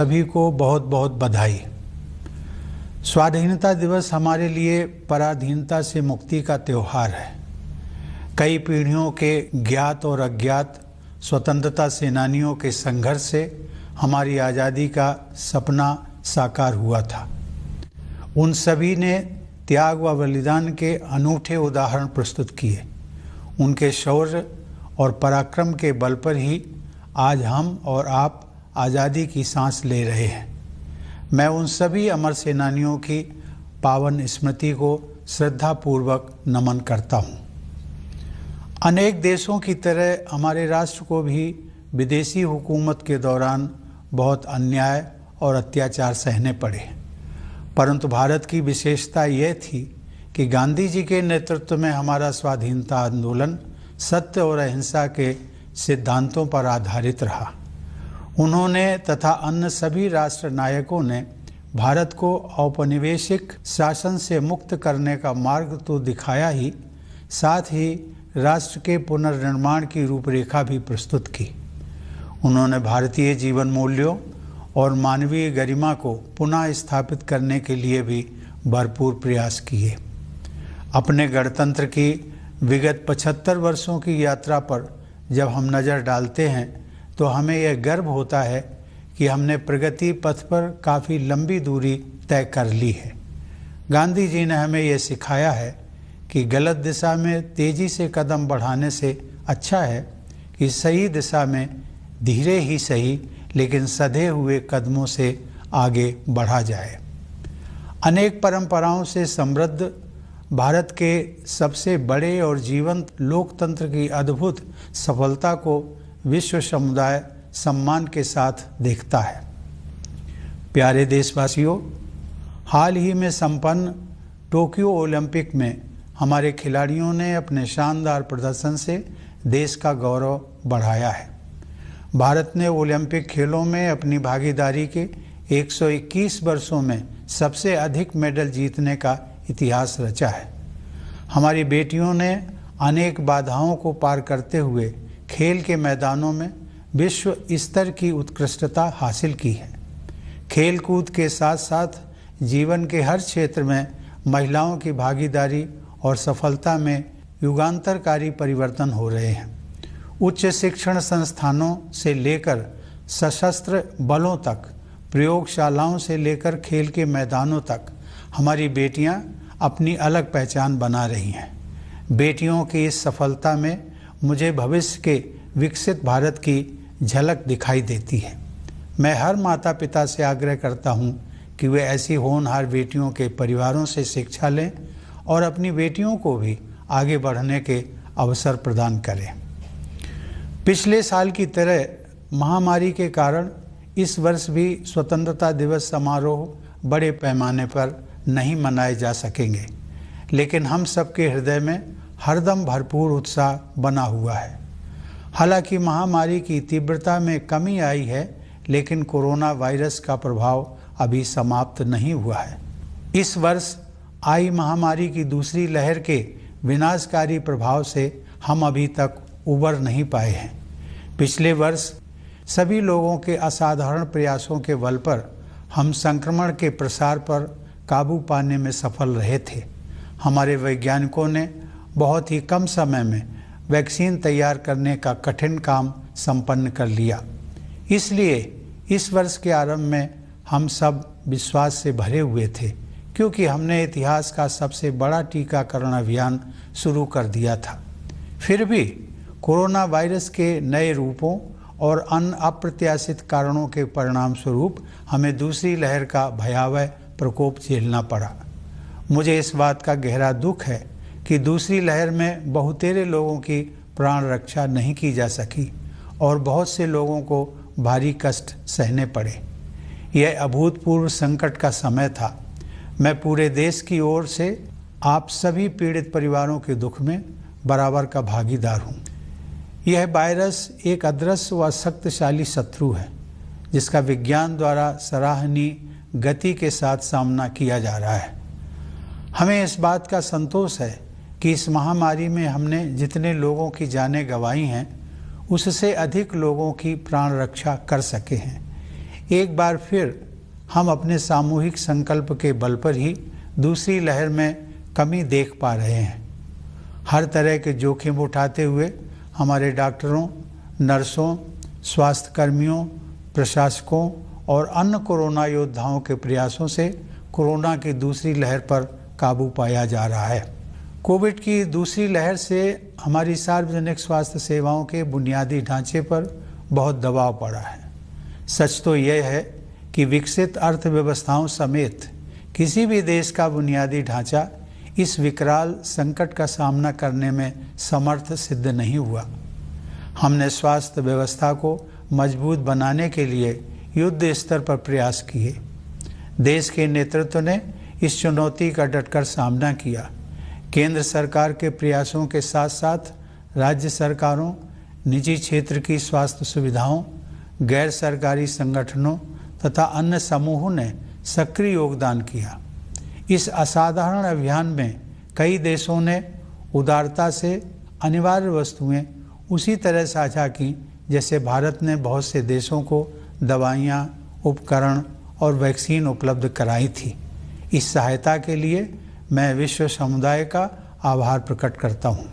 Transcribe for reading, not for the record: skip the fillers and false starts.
सभी को बहुत बहुत बधाई। स्वाधीनता दिवस हमारे लिए पराधीनता से मुक्ति का त्यौहार है। कई पीढ़ियों के ज्ञात और अज्ञात स्वतंत्रता सेनानियों के संघर्ष से हमारी आज़ादी का सपना साकार हुआ था। उन सभी ने त्याग व बलिदान के अनूठे उदाहरण प्रस्तुत किए। उनके शौर्य और पराक्रम के बल पर ही आज हम और आप आज़ादी की सांस ले रहे हैं। मैं उन सभी अमर सेनानियों की पावन स्मृति को श्रद्धापूर्वक नमन करता हूँ। अनेक देशों की तरह हमारे राष्ट्र को भी विदेशी हुकूमत के दौरान बहुत अन्याय और अत्याचार सहने पड़े, परंतु भारत की विशेषता यह थी कि गांधी जी के नेतृत्व में हमारा स्वाधीनता आंदोलन सत्य और अहिंसा के सिद्धांतों पर आधारित रहा। उन्होंने तथा अन्य सभी राष्ट्र नायकों ने भारत को औपनिवेशिक शासन से मुक्त करने का मार्ग तो दिखाया ही, साथ ही राष्ट्र के पुनर्निर्माण की रूपरेखा भी प्रस्तुत की। उन्होंने भारतीय जीवन मूल्यों और मानवीय गरिमा को पुनः स्थापित करने के लिए भी भरपूर प्रयास किए। अपने गणतंत्र की विगत 75 वर्षों की यात्रा पर जब हम नज़र डालते हैं तो हमें यह गर्व होता है कि हमने प्रगति पथ पर काफ़ी लंबी दूरी तय कर ली है। गांधी जी ने हमें यह सिखाया है कि गलत दिशा में तेज़ी से कदम बढ़ाने से अच्छा है कि सही दिशा में धीरे ही सही लेकिन सधे हुए कदमों से आगे बढ़ा जाए। अनेक परंपराओं से समृद्ध भारत के सबसे बड़े और जीवंत लोकतंत्र की अद्भुत सफलता को विश्व समुदाय सम्मान के साथ देखता है। प्यारे देशवासियों, हाल ही में संपन्न टोक्यो ओलंपिक में हमारे खिलाड़ियों ने अपने शानदार प्रदर्शन से देश का गौरव बढ़ाया है। भारत ने ओलंपिक खेलों में अपनी भागीदारी के 121 वर्षों में सबसे अधिक मेडल जीतने का इतिहास रचा है। हमारी बेटियों ने अनेक बाधाओं को पार करते हुए खेल के मैदानों में विश्व स्तर की उत्कृष्टता हासिल की है। खेल कूद के साथ साथ जीवन के हर क्षेत्र में महिलाओं की भागीदारी और सफलता में युगांतरकारी परिवर्तन हो रहे हैं। उच्च शिक्षण संस्थानों से लेकर सशस्त्र बलों तक, प्रयोगशालाओं से लेकर खेल के मैदानों तक हमारी बेटियां अपनी अलग पहचान बना रही हैं। बेटियों की इस सफलता में मुझे भविष्य के विकसित भारत की झलक दिखाई देती है। मैं हर माता पिता से आग्रह करता हूं कि वे ऐसी होनहार बेटियों के परिवारों से शिक्षा लें और अपनी बेटियों को भी आगे बढ़ने के अवसर प्रदान करें। पिछले साल की तरह महामारी के कारण इस वर्ष भी स्वतंत्रता दिवस समारोह बड़े पैमाने पर नहीं मनाए जा सकेंगे, लेकिन हम सबके हृदय में हरदम भरपूर उत्साह बना हुआ है। हालांकि महामारी की तीव्रता में कमी आई है, लेकिन कोरोना वायरस का प्रभाव अभी समाप्त नहीं हुआ है। इस वर्ष आई महामारी की दूसरी लहर के विनाशकारी प्रभाव से हम अभी तक उबर नहीं पाए हैं। पिछले वर्ष सभी लोगों के असाधारण प्रयासों के बल पर हम संक्रमण के प्रसार पर काबू पाने में सफल रहे थे। हमारे वैज्ञानिकों ने बहुत ही कम समय में वैक्सीन तैयार करने का कठिन काम संपन्न कर लिया। इसलिए इस वर्ष के आरंभ में हम सब विश्वास से भरे हुए थे, क्योंकि हमने इतिहास का सबसे बड़ा टीकाकरण अभियान शुरू कर दिया था। फिर भी कोरोना वायरस के नए रूपों और अन्य अप्रत्याशित कारणों के परिणाम स्वरूप हमें दूसरी लहर का भयावह प्रकोप झेलना पड़ा। मुझे इस बात का गहरा दुख है कि दूसरी लहर में बहुतेरे लोगों की प्राण रक्षा नहीं की जा सकी और बहुत से लोगों को भारी कष्ट सहने पड़े। यह अभूतपूर्व संकट का समय था। मैं पूरे देश की ओर से आप सभी पीड़ित परिवारों के दुख में बराबर का भागीदार हूँ। यह वायरस एक अदृश्य व शक्तिशाली शत्रु है, जिसका विज्ञान द्वारा सराहनीय गति के साथ सामना किया जा रहा है। हमें इस बात का संतोष है कि इस महामारी में हमने जितने लोगों की जानें गंवाई हैं, उससे अधिक लोगों की प्राण रक्षा कर सके हैं। एक बार फिर हम अपने सामूहिक संकल्प के बल पर ही दूसरी लहर में कमी देख पा रहे हैं। हर तरह के जोखिम उठाते हुए हमारे डॉक्टरों, नर्सों, स्वास्थ्य कर्मियों, प्रशासकों और अन्य कोरोना योद्धाओं के प्रयासों से कोरोना की दूसरी लहर पर काबू पाया जा रहा है। कोविड की दूसरी लहर से हमारी सार्वजनिक स्वास्थ्य सेवाओं के बुनियादी ढांचे पर बहुत दबाव पड़ा है। सच तो यह है कि विकसित अर्थव्यवस्थाओं समेत किसी भी देश का बुनियादी ढांचा इस विकराल संकट का सामना करने में समर्थ सिद्ध नहीं हुआ। हमने स्वास्थ्य व्यवस्था को मजबूत बनाने के लिए युद्ध स्तर पर प्रयास किए। देश के नेतृत्व ने इस चुनौती का डटकर सामना किया। केंद्र सरकार के प्रयासों के साथ साथ राज्य सरकारों, निजी क्षेत्र की स्वास्थ्य सुविधाओं, गैर सरकारी संगठनों तथा अन्य समूहों ने सक्रिय योगदान किया। इस असाधारण अभियान में कई देशों ने उदारता से अनिवार्य वस्तुएं उसी तरह साझा की जैसे भारत ने बहुत से देशों को दवाइयाँ, उपकरण और वैक्सीन उपलब्ध कराई थी। इस सहायता के लिए मैं विश्व समुदाय का आभार प्रकट करता हूँ।